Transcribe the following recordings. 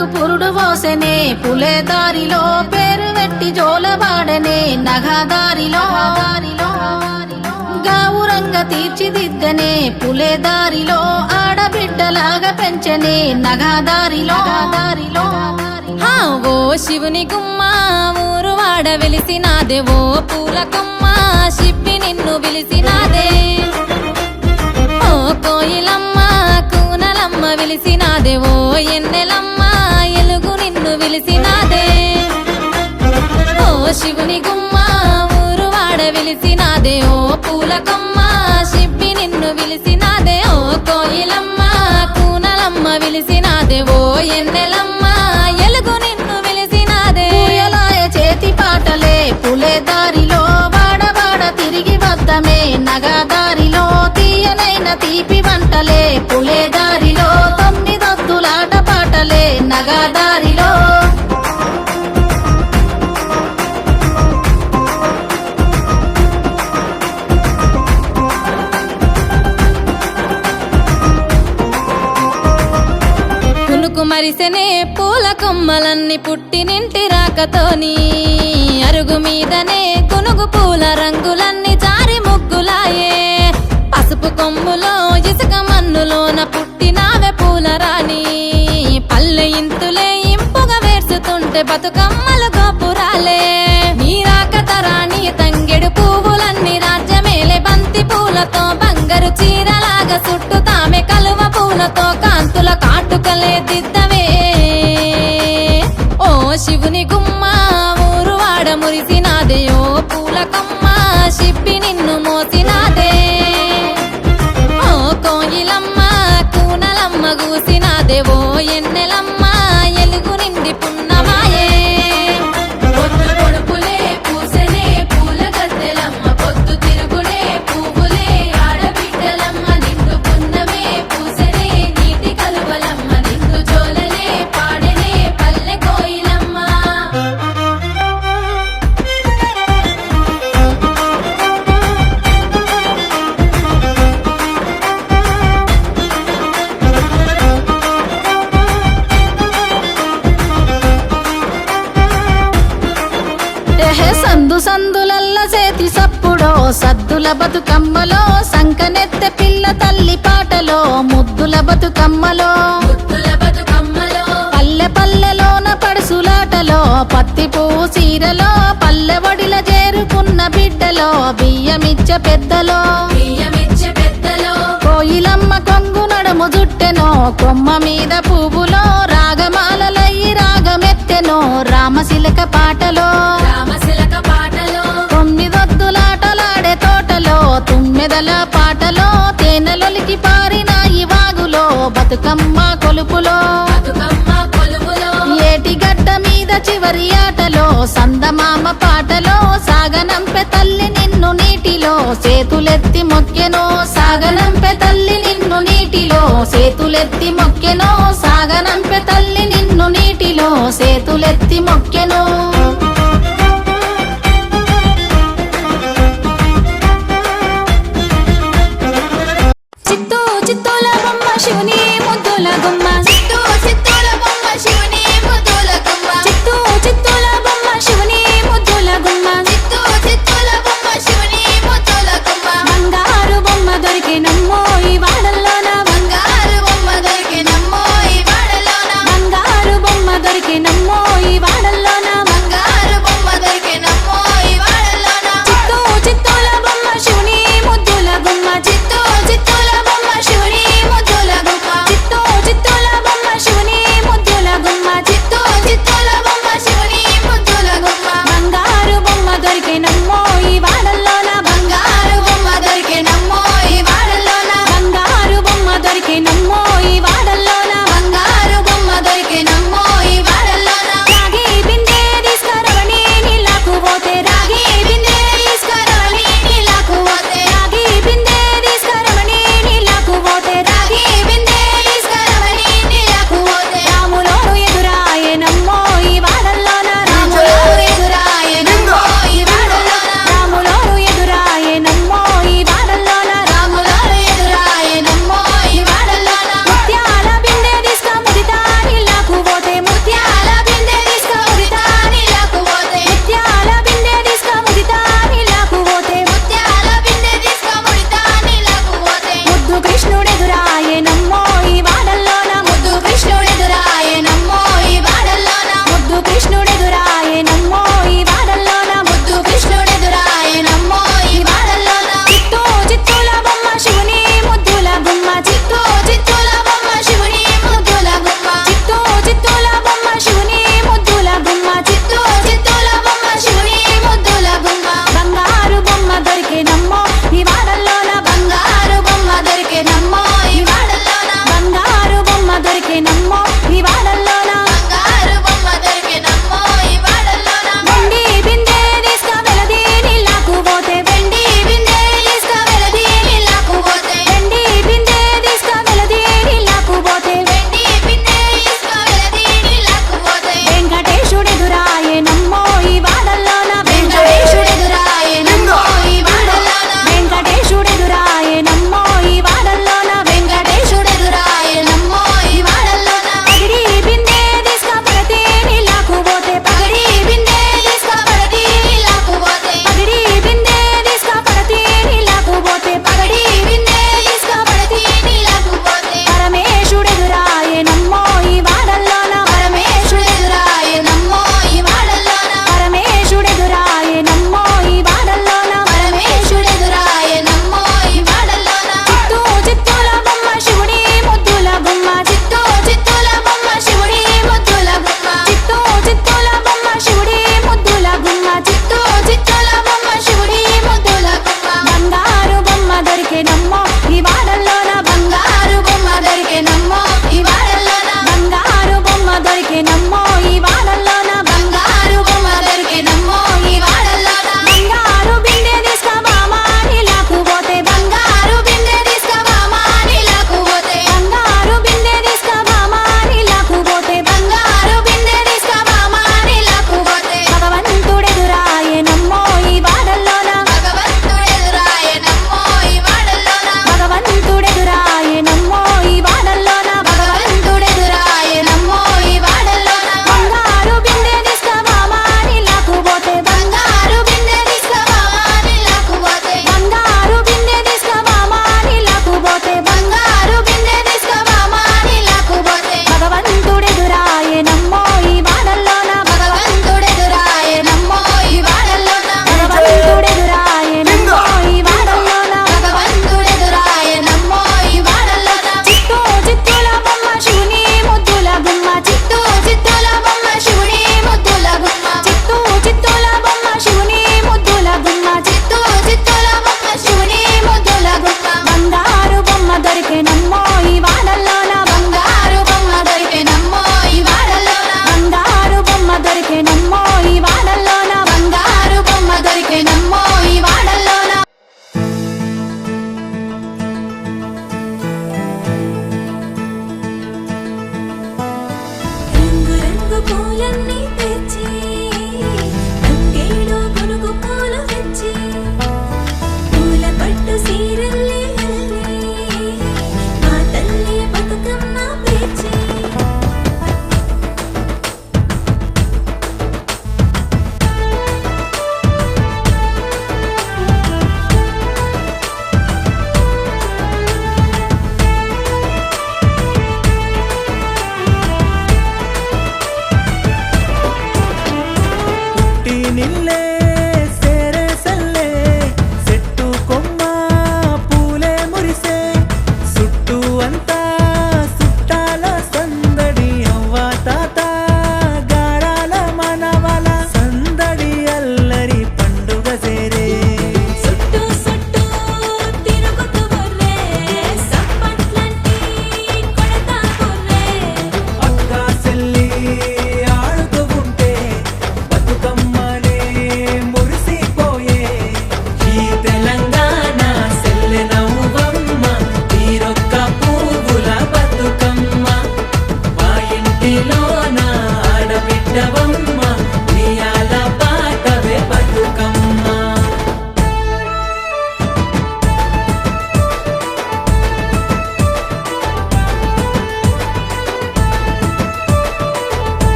పుట్టకు పురుడు పోసెనే పులే దారిలో పేరు వెట్టి జోలబాడనే నగదారిలో గావురంగ తీర్చిదిద్దనే పులే దారిలో ఆడబిడ్డలాగా పెంచనే నగదారిలో ఓ శివుని గుమ్మ ఊరు వాడ వెలిసినాదే ఓ పూల కొమ్మ శిప్పి నిన్ను పిలిసినాదే ఓ కోయిలమ్మ కూనలమ్మ విలిసినాదే ఓ ఎన్నెలమ్మ ఎలుగు నిన్ను విలిసినాదే ఓ శివుని గుమ్మ ఊరు వాడ వెలిసినాదే ఓ పూల కొమ్మ శిప్పి నిన్ను విలిసినాదే ఓ కోయిలమ్మ కూనలమ్మ విలిసినాదే ఓ ఎన్నెలమ్మ ఎలుగు నిన్ను విలిసినాదే పూయలాయ చేతి పాటలే పులే దారిలో వాడవాడ తిరిగి వద్దమే నగదారిలో తీయనైన తీపి వంటలే పులే దారిలో తొమ్మిదొద్దులాట పాటలే నగదారిలో పులుకు మరిసెనే పూల కొమ్మలన్నీ పుట్టినింటి రాకతోని అరుగు మీదనే గునుగు పూల రంగులన్నీ జారి ముగ్గులాయే పసుపు కొమ్ములో ఇసుక మన్నులోన పుట్టినావే పూల రాణి పల్లె ఇంతులే ఇంపుగా వేర్చుతుంటే బతుకమ్మలు గోపురాలే నీ రాకత రాణి తంగెడు పువ్వులన్నీ రాజ్యమేలే బంతి పూలతో బంగారు చీరలాగా చుట్టుతామె కలువ పూలతో కాంతుల కాటుకలే దిద్దవే ఓ శివుని గుమ్మ ఊరు వాడ మురిసినాదే ఓ పూల కొమ్మ శిప్పి నిన్ను మోసినాదే ఓ కోయిలమ్మ కూనలమ్మ గూసినాదే ఓ ఎన్నెలమ్మ ఎలుగు నిండి పున్నమాయే పొద్దు పొడుపులే పూసెనే పూల గద్దెలమ్మ పొద్దు తిరుగుడే పువ్వులే ఆడబిడ్డలమ్మ నిండు పున్నమే పూసెనే నీటి కలువలమ్మ నిండు జోలనే పాడెనే పల్లె కోయిలమ్మ సందు సందులల్ల చేతి సప్పుడో సద్దుల బతుకమ్మలో సంకనెత్తె పిల్ల తల్లి పాటలో ముద్దుల బతుకమ్మలో పల్లె పల్లెలోన పడుసులాటలో పత్తి పువ్వు చీరలో పల్లె వడిల చేరుకున్న బిడ్డలో బియ్యమిచ్చ పెద్దలో కోయిలమ్మ కొంగు నడుము జుట్టెనో కొమ్మ మీద పువ్వులో రాగమాలలయ్యి రాగమెత్తెనో రామశిలక పాటలో తొమ్మిదొద్దులాటలాడే తోటలో తుమ్మెదల పాటలో తేనెలొలికి పారినాయి వాగులో బతుకమ్మ కొలుపులో ఏటిగడ్డ మీద చివరి ఆటలో సందమామ పాటలో సాగనంపె తల్లి నిన్ను నీటిలో సేతులెత్తి మొక్కెనో సాగనంపె తల్లి నిన్ను నీటిలో సేతులెత్తి మొక్కెనో సాగనంపె తల్లి నిన్ను నీటిలో సేతులెత్తి మొక్కెనో చిత్తూల బొమ్మ శివుని ముద్దుల గుమ్మ చిత్తూల బొమ్మ శివుని ముద్దుల గుమ్మ చిత్తూల బొమ్మ శివుని ముద్దుల గుమ్మ బంగారు బొమ్మ దొరికినమ్మో ఈ వాడల్లోన బంగారు బొమ్మ దొరికినమ్మో ఈ వాడల్లోన చిత్తూల బొమ్మ శివుని ముద్దుల గుమ్మ చిత్తూల బొమ్మ శివుని ముద్దుల గుమ్మ చిత్తూల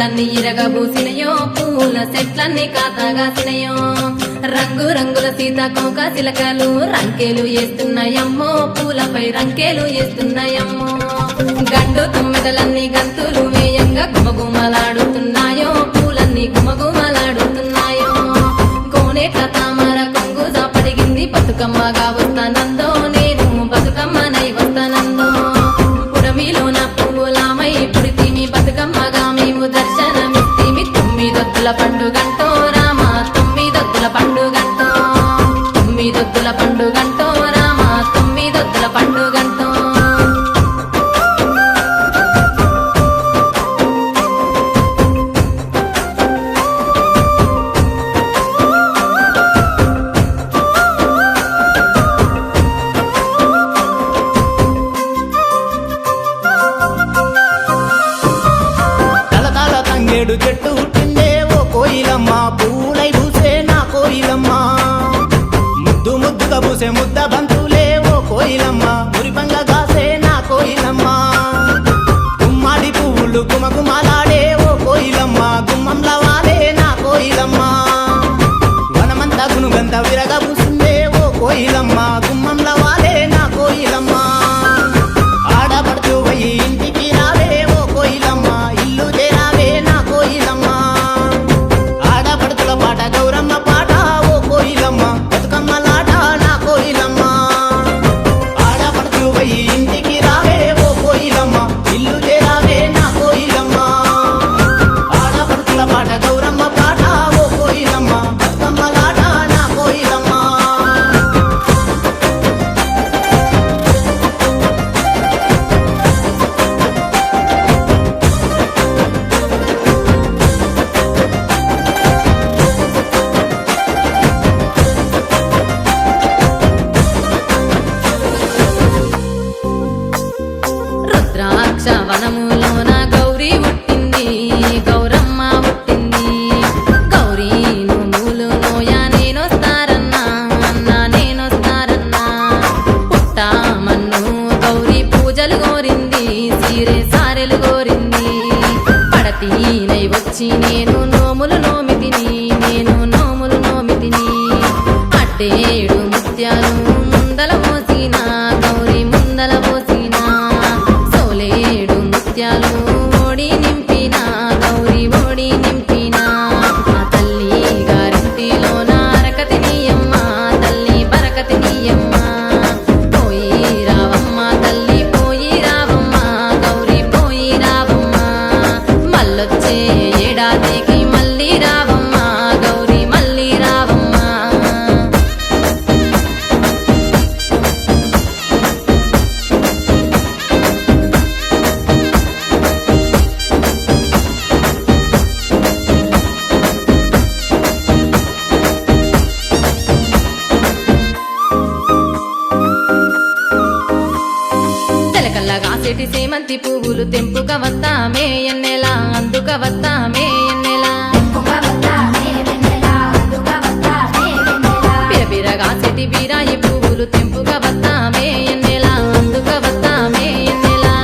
చెట్లన్నీ ఇరగబూసినయో పూల చెట్లన్నీ కాతగాసినయో రంగు రంగుల సీతాకోక చిలకలు రంకేలు వేస్తున్నాయమ్మో పూలపై రంకేలు వేస్తున్నాయమ్మో గండు తొమ్మిదలన్నీ గంతులు వేయంగా గుమగుమలాడుతున్నాయో పూలన్నీ గుమగుమలాడుతున్నాయో కోనేట్ల తామర కొంగు జాపడిగింది బతుకమ్మగా వస్తానందో నేను బతుకమ్మనై వస్తానందో పుడమిలోన పువ్వులామై పుడితిమి బతుకమ్మగా మేము దర్శనమిస్తిమి తొమ్మిదొద్దుల పండుగంటో రామ తొమ్మిదొద్దుల పండుగంటో తొమ్మిదొద్దుల పండుగంటో రామ తొమ్మిదొద్దుల పండుగంటో తలతల తంగేడు చెట్టు పుట్టిందే ఓ కోయిలమ్మ పూలై పూసే నా కోయిలమ్మ ముద్దు ముద్దుగా పూసే ముద్ద బంతులే ఓ కోయిలమ్మ మురిపంగా కాసే నా కోయిలమ్మ గుమ్మాడి పువ్వులు గుమగుమలాడే ఓ కోయిలమ్మ గుమ్మంల వాలే నా కోయిలమ్మ వనమంతా గునుగంత విరగ పూసిందే ఓ కోయిలమ్మ గుమ్మంల వాలే నా కోయిలమ్మ ఆడపడుతూ పోయి ఇంటికి రావే ఓ కోయిలమ్మ ఇల్లు చేరావే నా కోయిలమ్మ ఆడపడుతుల పాట గౌరమ్మ పాట ఓ కోయిలమ్మ బతుకమ్మలాట నా కోయిలమ్మ ఆడపడుతూ పోయి ఇంటికి రావే ఓ కోయిలమ్మ ఇల్లు చేరావే నా కోయిలమ్మ ఆడపడుతుల పాట గౌరమ్మ పాట ఓ కోయిలమ్మ బతుకమ్మలాట నా కోయిలమ్మ రుద్రాక్ష వనములోన గౌరీ పుట్టింది గౌరమ్మ పుట్టింది గౌరీ నువ్వులు నోయా నేనొస్తారన్నా అన్నా నేనొస్తారన్నా పుట్టామన్ను గౌరీ పూజలు కోరింది సీరే సారెలు కోరింది పడతీనై వచ్చి నేను నోములు నోమితిని నేను నోములు నోమితిని అడ్డేడు ముత్యాలు ముందల పోసిన గౌరీ ముందల పోసిన సోలేడు ముత్యాలు ఓడి నింపిన గౌరీ ఓడి నింపిన ఆ తల్లి గారింటిలోన అరకతి నీయమ్మ తల్లి బరకతి నీయమ్మ పోయి రావమ్మ తల్లి పోయి రావమ్మ గౌరీ పోయి రావమ్మ మళ్ళొచ్చే ఏడాదికి మళ్ళీ రావమ్మ గౌరీ మళ్ళీ రావమ్మ తెలకల్లగా సెటి సేమంతి పువ్వులు తెంపుక వస్తామే ఎన్నెలా అందుక వస్తామే ఎన్నెలా బిరబిరగా సెటి బీరాయి పువ్వులు తెంపుక వస్తామే ఎన్నెలా అందుక వస్తామే ఎన్నెలా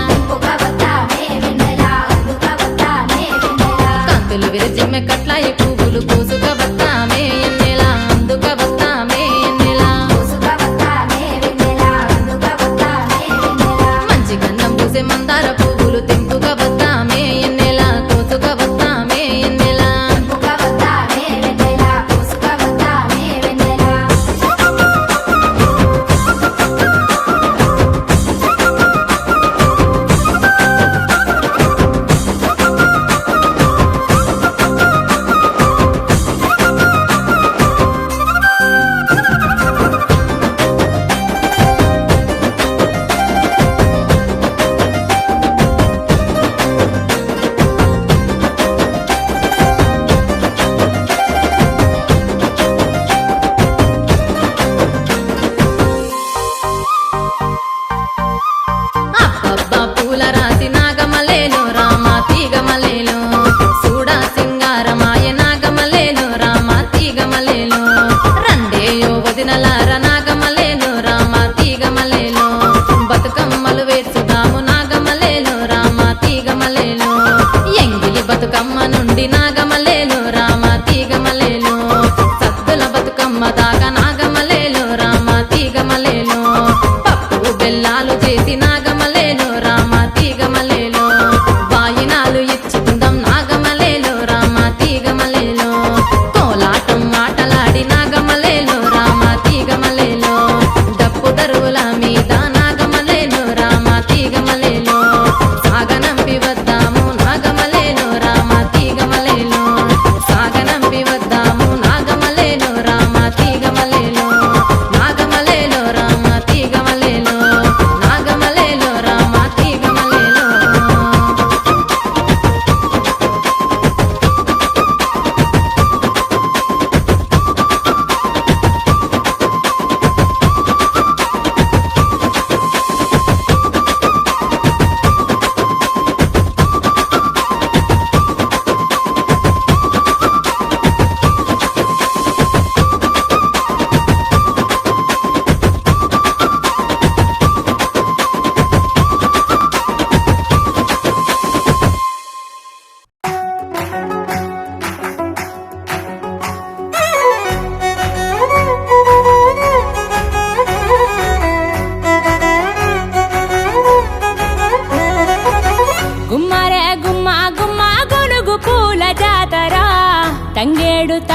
కంతులు విరజిమ్మె కట్లాయి పువ్వులు కోసుక వస్తామే ఎన్నెలా అందుక వస్తామే ఎన్నెలా మంచి గంధం పూసే మందార పువ్వులు తెంపుక వస్తామే ఎన్నెలా కోసుక వస్తామే ఎన్నెలా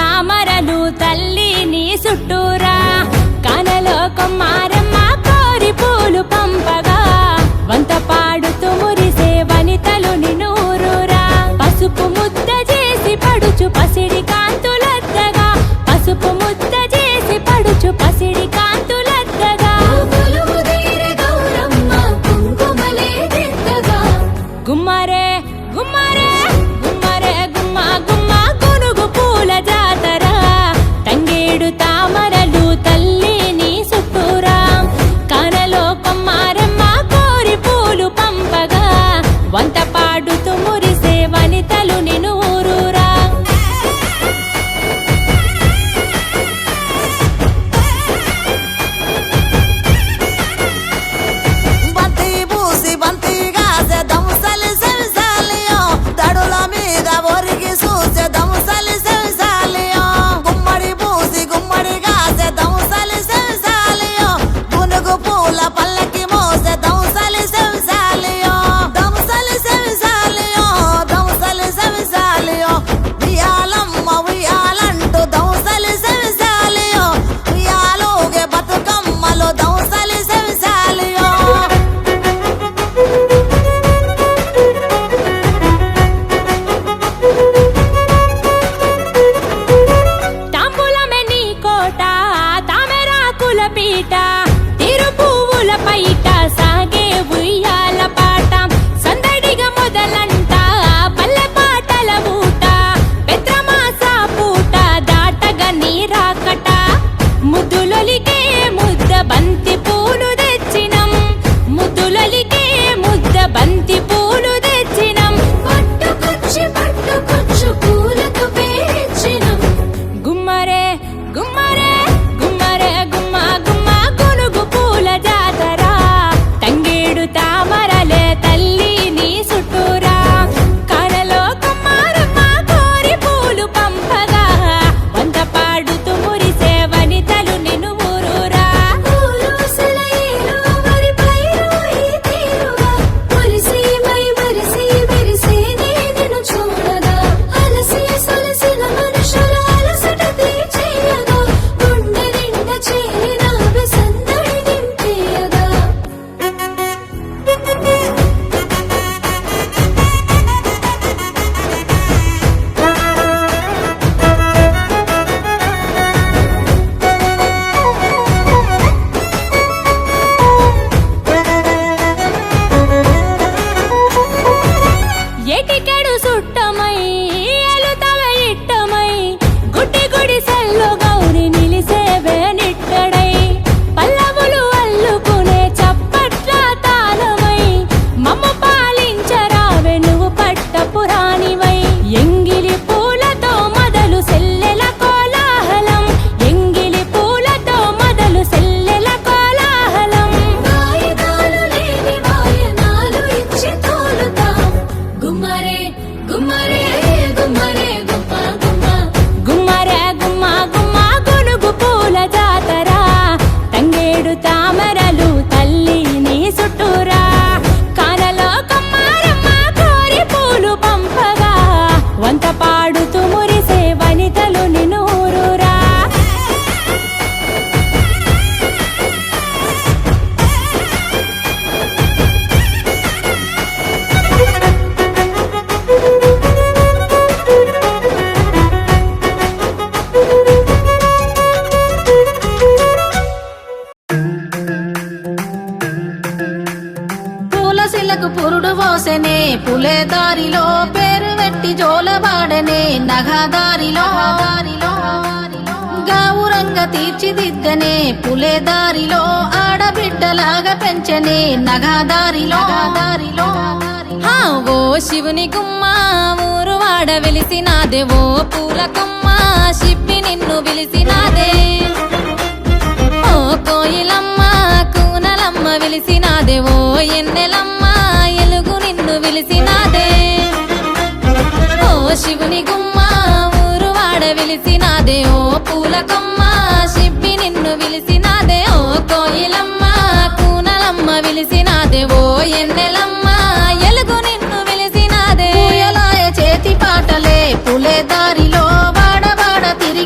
తామరలు తల్లి నీ చుట్టూరా కానలో కొమ్మారమ్మ కోరి పూలు పంపగా వంత పాడుతూ మురిసే వనితలు నినూరురా పసుపు ముద్ద చేసి పడుచు పసిడి కాంతులద్దగా పసుపు ముద్ద చేసి పడుచు పసిడి కాంతులద్దగా గుమ్మరే గుమ్మరే గుమ్మరే గుమ్మ గుమ్మ గునుగు పూల జాతర తంగేడు తామరలు తల్లి నీ చుట్టూరా కానలో కొమ్మారమ్మ కోరి పూలు పంపగా వంత పాడుతూ మురిసే వనితలు నినూరురా బంతి పూసి బంతిగా దముసలి సెవిసాలియో దడుల మీద ఒరిగి చూసే దముసలి సెవిసాలియో గుమ్మడి పూసి గుమ్మడిగా దముసలి సెవిసాలియో గునుగు పూల పల్లకి మోసే దముసలి సెవిసాలియో దముసలి సెవిసాలియో దముసలి సెవిసాలియో ఉయ్యాలమ్మ ఉయ్యాలంటూ దముసలి సెవిసాలియో ఉయ్యాలోగే బతుకమ్మలో దముసలి సెవిసాలియో తాంబూలమే నీ కోట తామెరాకుల పీట తిరు పువ్వుల పైట సాగే ఉయ్యాల పాట సందడిగా మొదలంట పల్లె పాటల ఊట పెద్రమాస పూట దాటగా నీరాకట ముద్దులొలికే ముద్ద బంతి పూలు తెచ్చినం ముద్దులొలికే ముద్ద బంతి పూలు తెచ్చినం పట్టుకొచ్చి పూలతో పేర్చినం గుమ్మరే గుమ్మరే గుమ్మరే గుమ్మ గుమ్మ గునుగు పూల జాతర తంగేడు తామరలే తల్లి నీ చుట్టూరా కరలో కొమ్మారమ్మ కోరి పూలు పంపగా వంత పాడుతూ మురిసే వనితలు నిన్ను ఊరూరా చూడగా అలసి సొలసిన మనుషుల అలసట తీర్చేయగా గుండె నిండా చేరిన సందడి నింపేయగా ఏటికెడు సుట్టమై ఎలుతవ ఇట్టమై గుడ్డి గుడి సెల్లు గౌరి నిలిసేవే నిట్టడై పల్లవులు అల్లుకునే చప్పట్ల తాళమై మమ్ము పాలించరావే నువ్వు పట్టపురాణివై ఎంగిలి పూలతో మొదలు సెల్లెల కోలాహలం ఎంగిలి పూలతో మొదలు సెల్లెల కోలాహలం వాయిదాలు లేని వాయనాలు ఇచ్చి తోలుతాం గుమ్మరే గుమ్మరే గుమ్మరే గుమ్మ గుమ్మ గుమ్మరే గుమ్మ గుమ్మ గునుగు పూల జాతర తంగేడు తామరలు తల్లి నీ చుట్టూరా కానలో కొమ్మారమ్మ కోరి పూలు పంపగా వంత పాడుతూ మురిసే వనితలు నినూరురా పూలశిలకు పురుడు పోసెనే పులే దారిలో పేరు వెట్టి జోలబాడనే నగదారిలో గావురంగా తీర్చిదిద్దనే పులే దారిలో ఆడబిడ్డలాగా పెంచనే నగదారిలో ఓ శివుని గుమ్మ ఊరు వాడ వెలిసినాదే ఓ పూల కొమ్మ శిప్పి నిన్ను పిలిసినాదే ఓ కోయిలమ్మ కూనలమ్మ వెలిసినాదే ఓ ఎన్నెలమ్మ ఎలుగు నిన్ను పిలిసినాదే ఓ శివుని గుమ్మ ఊరు వాడ వెలిసినాదే ఓ పూల కొమ్మ శిప్పి నిన్ను పిలిసినాదే ఓ కోయిలమ్మ కూనలమ్మ వెలిసినాదే ఓ ఎన్నెలమ్మ ఎలుగు నిన్ను పిలిసినాదే పూయలాయ చేతి పాటలే పులే దారిలో వాడ వాడ తిరిగి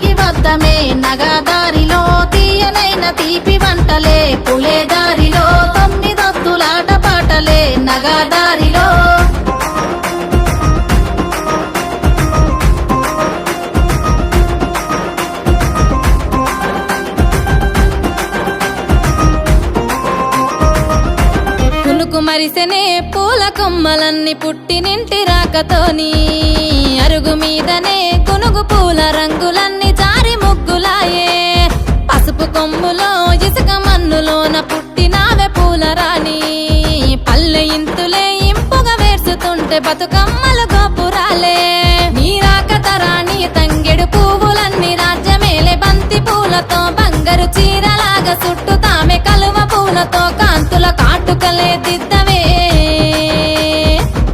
తీపి వంటలే పులే దారిలో తొమ్మిదొత్తులాట పాటలే నగాదారిలో పులుకు మరిసెనే పూల కొమ్మలన్నీ పుట్టినింటి రాకతోని అరుగు మీదనే గునుగు పూల రంగులన్నీ జారి ముగ్గులాయే పసుపు కొమ్ములో ఇసుక మన్నులోన పుట్టినావే పూల రాణి పల్లె ఇంతులే ఇంపుగా వేర్చుతుంటే బతుకమ్మలు గోపురాలే నీ రాకత రాణి తంగెడు పువ్వులన్నీ రాజ్యమేలే బంతి పూలతో బంగారు చీరలాగా చుట్టుతామె కలువ పూలతో కాంతుల కాటుకలే దిద్దవే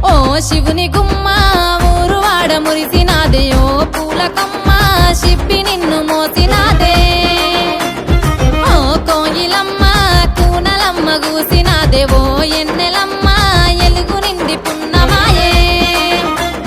ఓ శివుని గుమ్మ ఊరు వాడ మురిసినాదే ఓ పూల కొమ్మ శిప్పి నిన్ను మోసినాదే ఓ కోయిలమ్మ కూనలమ్మ గూసినాదే ఓ ఎన్నెలమ్మ ఎలుగు నిండి పున్నమాయే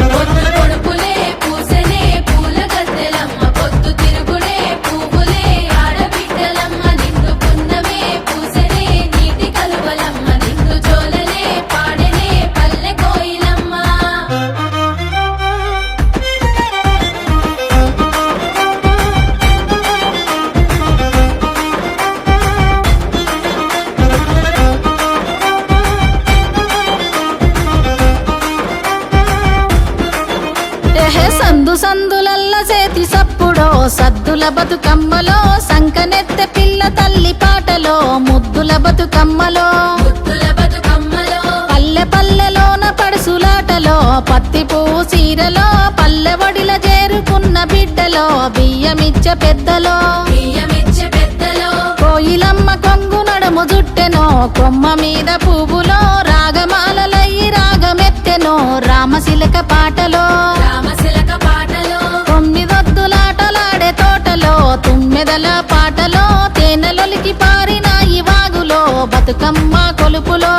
పొద్దు పొడుపులే పూసనే పూల గద్దెలమ్మ పొద్దు తిరుగుడే పువ్వులే ఆడబిడ్డలమ్మ నిండు పున్నమే పూసనే నీటి కలువలమ్మ నిండు జోలలే పాడనే పల్లె కోయిలమ్మ ఎహే సందు సందులల్ల చేతి సప్పుడో సద్దుల బతుకమ్మలో సంకనెత్తె పిల్ల తల్లి పాటలో ముద్దుల బతుకమ్మలో పల్లె పల్లెలోన పడుసులాటలో పత్తి పువ్వు చీరలో పల్లె వడిల చేరుకున్న బిడ్డలో బియ్యమిచ్చే పెద్దలో కోయిలమ్మ కొంగు నడుము జుట్టెనో కొమ్మ మీద పువ్వులో రాగమాలలయ్యి రాగమెత్తెనో రామశిలక పాటలో తొమ్మిదొద్దులాటలాడే తోటలో తుమ్మెదల పాటలో తేనెలొలికి పారినాయి వాగులో బతుకమ్మ కొలుపులో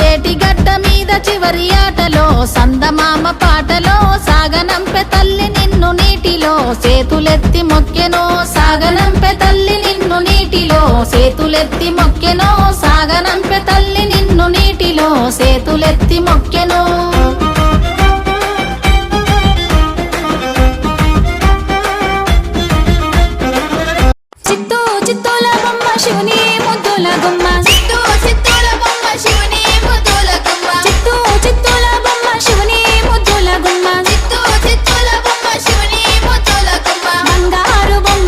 ఏటి గడ్డ మీద చివరి ఆటలో సందమామ పాటలో సాగనంపె తల్లి నిన్ను నీటిలో సేతులెత్తి మొక్కెనో సాగనంపె తల్లి నిన్ను నీటిలో సేతులెత్తి మొక్కెనో సాగనంపె తల్లి నిన్ను నీటిలో సేతులెత్తి మొక్కెనో చిత్తూ చిత్తూల బొమ్మ శివుని ముద్దుల గుమ్మ చిత్తూ చిత్తూల బొమ్మ శివుని ముద్దుల గుమ్మ చిత్తూ చిత్తూల బొమ్మ శివుని ముద్దుల గుమ్మ చిత్తూ చిత్తూల బొమ్మ శివుని ముద్దుల గుమ్మ బంగారు బొమ్మ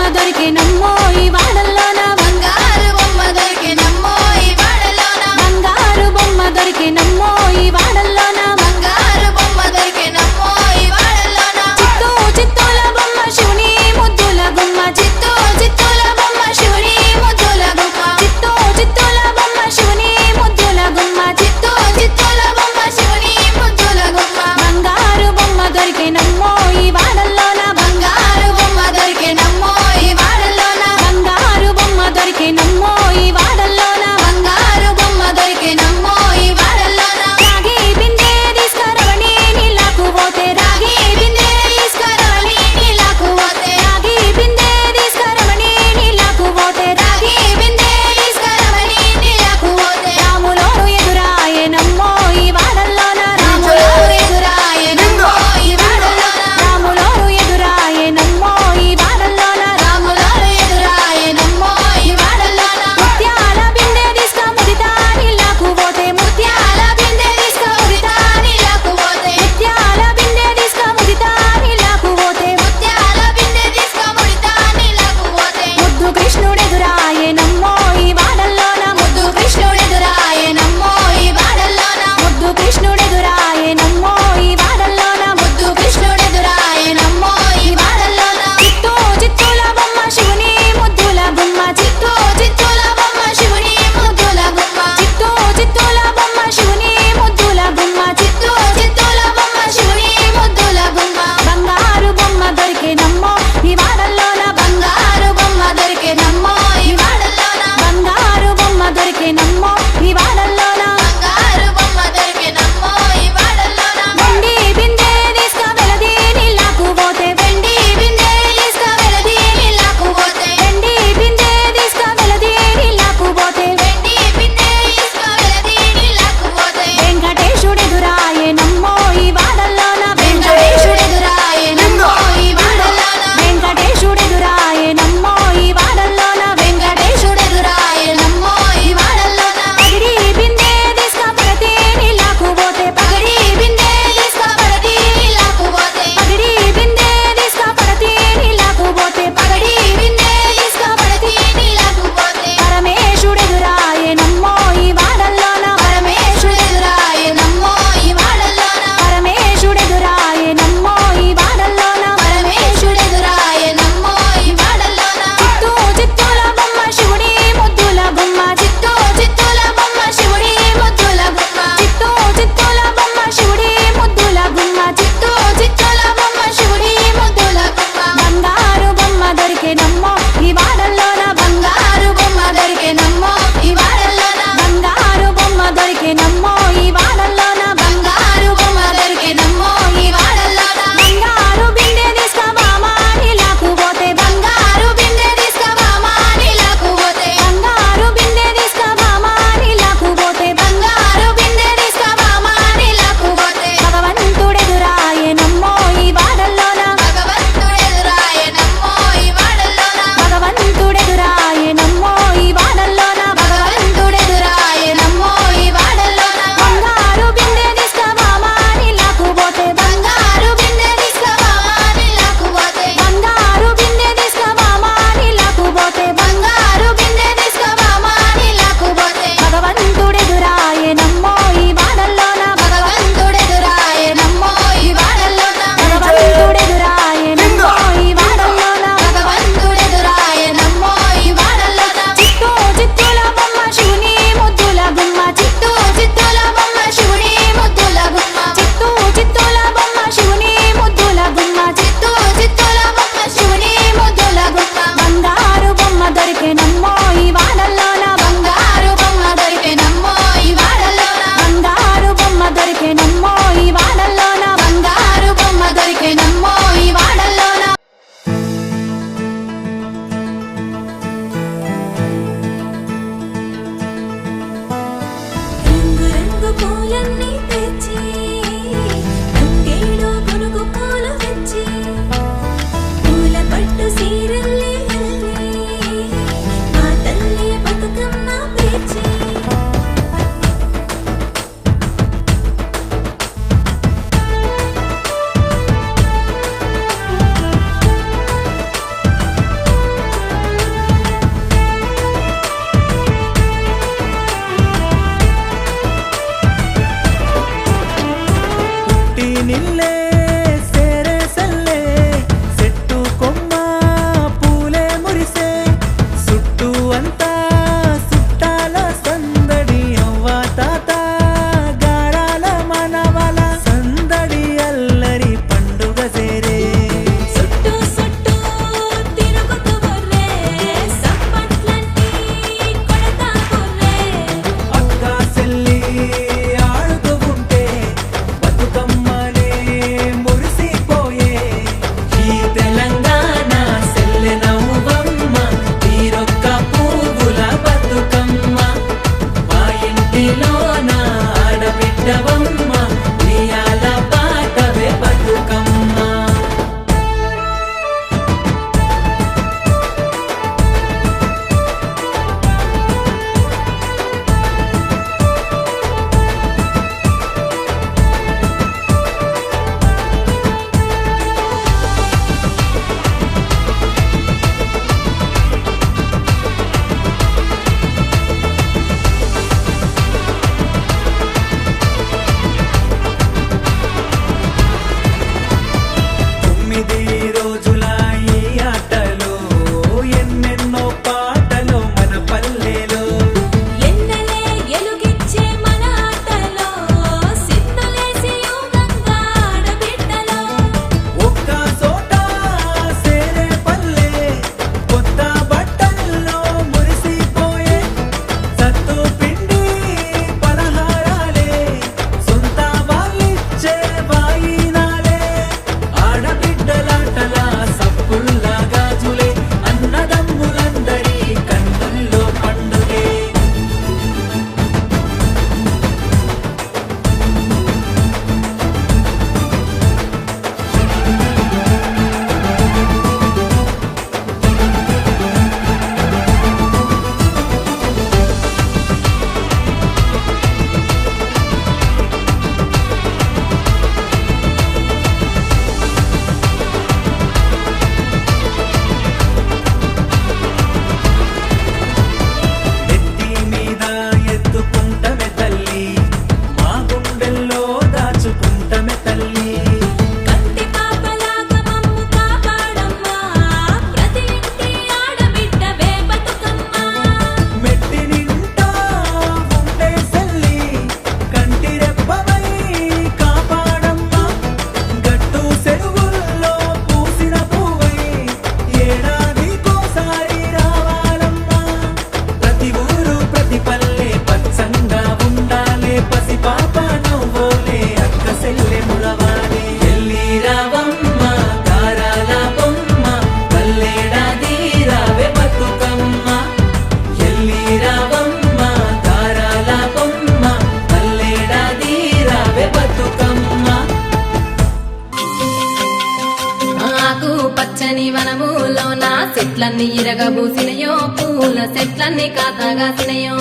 పచ్చని వనములోన చెట్లన్నీ ఇరగబూసినయో పూల చెట్లన్నీ కాతగాసినయో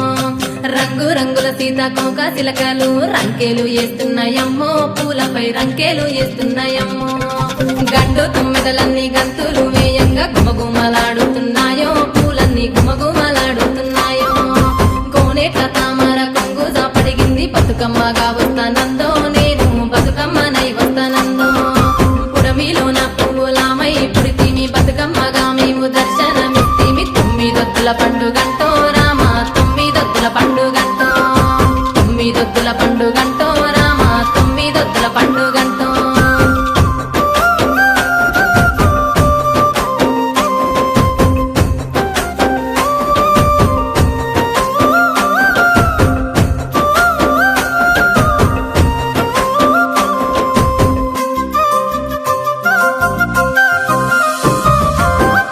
రంగు రంగుల సీతాకోక చిలకలు రంకేలు వేస్తున్నాయమ్మో పూలపై రంకేలు వేస్తున్నాయమ్మో గండు తుమ్మెదలన్నీ గంతులు వేయంగా గుమగుమలాడుతున్నాయో పూలన్నీ గుమగుమలాడుతున్నాయో కోనేట్ల తామర కొంగు జాపడిగింది బతుకమ్మగా వస్తానందో నేను బతుకమ్మనై వస్తానందో పుడమిలో నా పువ్వులామై పుడితిమి బతుకమ్మగా మేము దర్శనమిస్తిమి తొమ్మిదొత్తుల పండుగంటో రామ తొమ్మిదొత్తుల పండుగంటో తొమ్మిదొత్తుల పండుగంటో రామ తొమ్మిదొత్తుల పండుగంటో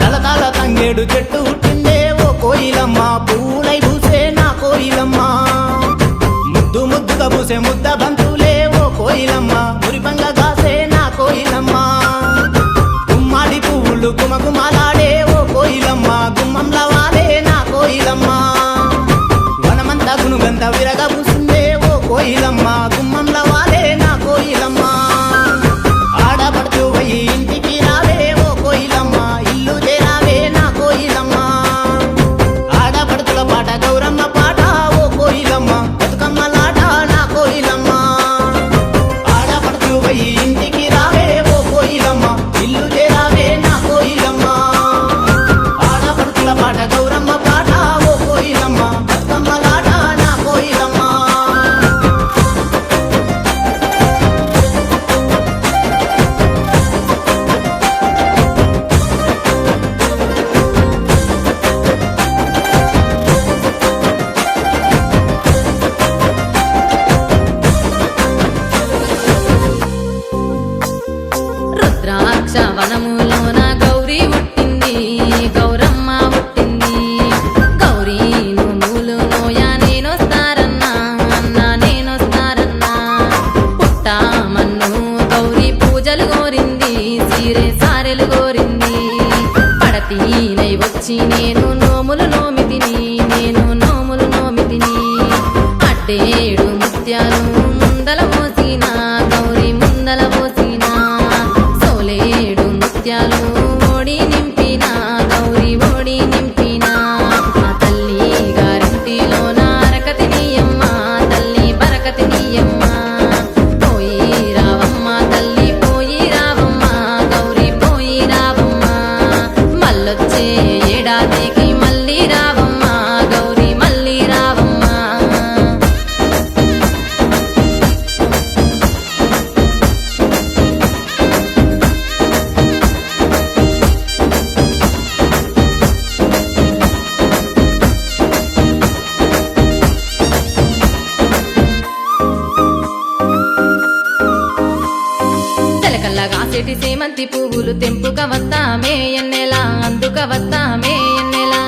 తలతాల తంగేడు చెట్టు పుట్టిందే ఓ కోయిలమ్మ పూలై పూసే నా కోయిలమ్మ ముద్దు ముద్దుగా పూసే ముద్ద బంతులే ఓ కోయిలమ్మ మురిపంగా కాసే నా కోయిలమ్మ గుమ్మాడి పువ్వులు గుమగుమలాడే ఓ కోయిలమ్మ గుమ్మంల వాలే నా కోయిలమ్మ వనమంతా గునుగంత విరగ పూసిందే ఓ కోయిలమ్మ గుమ్మంల వాలే నా కోయిలమ్మ ఆడపడుతూ పోయి ఇంటికి రావే ఓ కోయిలమ్మ ఇల్లు చేరావే నా కోయిలమ్మ ఆడపడుతుల పాట గౌరమ్మ పాట ఓ కోయిలమ్మ బతుకమ్మలాట నా కోయిలమ్మ ఆడపడుతూ పోయి ఇంటికి రావే ఓ కోయిలమ్మ ఇల్లు చేరావే నా కోయిలమ్మ ఆడపడుతుల పాట గౌరమ్మ పాట ఓ కోయిలమ్మ బతుకమ్మలాట నా కోయిలమ్మ రుద్రాక్ష వనములోన గౌరీ పుట్టింది గౌరమ్మ పుట్టింది గౌరీ నువ్వులు నోయా నేనొస్తారన్నా అన్నా నేనొస్తారన్నా పుట్టామన్ను గౌరీ పూజలు కోరింది సీరే సారెలు కోరింది పడతీనై వచ్చి నేను నోములు నోమితిని నేను నోములు నోమితిని అడ్డేడు ముత్యాలు ముందల పోసిన గౌరీ ముందల పోసిన సోలేడు ముత్యాలు ఓడి నింపిన గౌరీ ఓడి నింపిన ఆ తల్లి గారింటిలోన అరకతి నీయమ్మ తల్లి బరకతి నీయమ్మ పోయి రావమ్మ తల్లి పోయి రావమ్మ గౌరీ పోయి రావమ్మ మళ్ళొచ్చే ఏడాదికి మళ్ళీ రావమ్మ గౌరీ మళ్ళీ రావమ్మ తెలకల్లగా చెటి సేమంతి పువ్వులు తెంపుక వస్తామే ఎన్నెలా అందుక వస్తామే ఎన్నెలా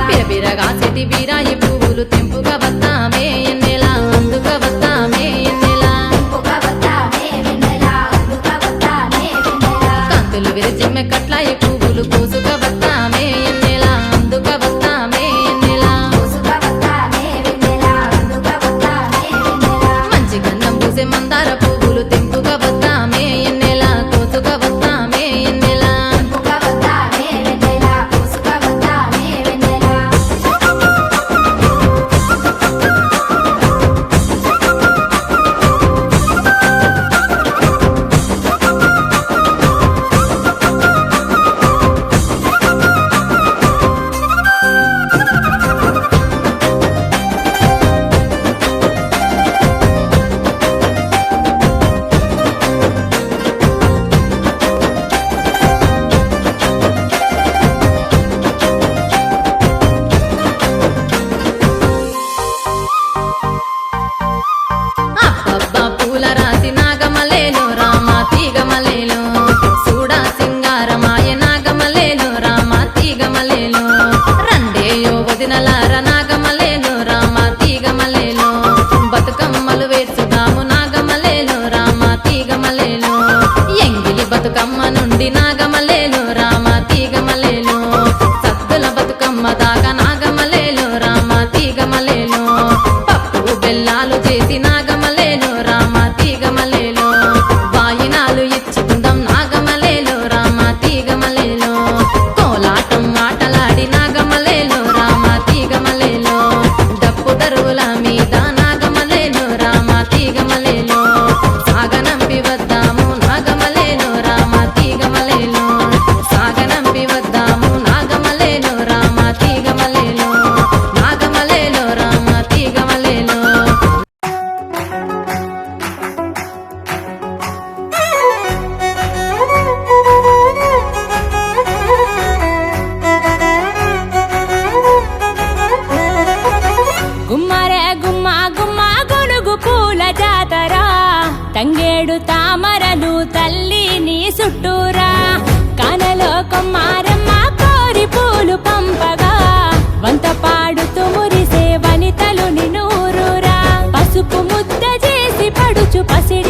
బిరబిరగా చెటి బీరాయి పువ్వులు తెంపుక వస్తామే ఎన్నెలా అందుక వస్తామే ఎన్నెలా కాంతులు విరచిమ్మె కట్లాయి పువ్వులు కోసుక వస్తామే ఎన్నెలా అందుక వస్తామే ఎన్నెలా మంచి గంధం పూసే మందార పువ్వులు తెంపుక వస్తామే ఎన్నెలా కోసుక వస్తామే ఎన్నెలా మంచి గంధం పూసే మందార పువ్వులు కోసుక వస్తామే ఎన్నెలా అందుక వస్తామే ఎన్నెలా మంచి గంధం పూసే మందార పువ్వులు తెంపుక వస్తామే ఎన్నెలా కోసుక వస్తామే చాలు తల్లి నీ చుట్టూరా కానలో కొమ్మారమ్మ కోరి పూలు పంపగా వంత పాడుతూ మురిసే వనితలు నినూరురా పసుపు ముద్ద చేసి పడుచు పసిడి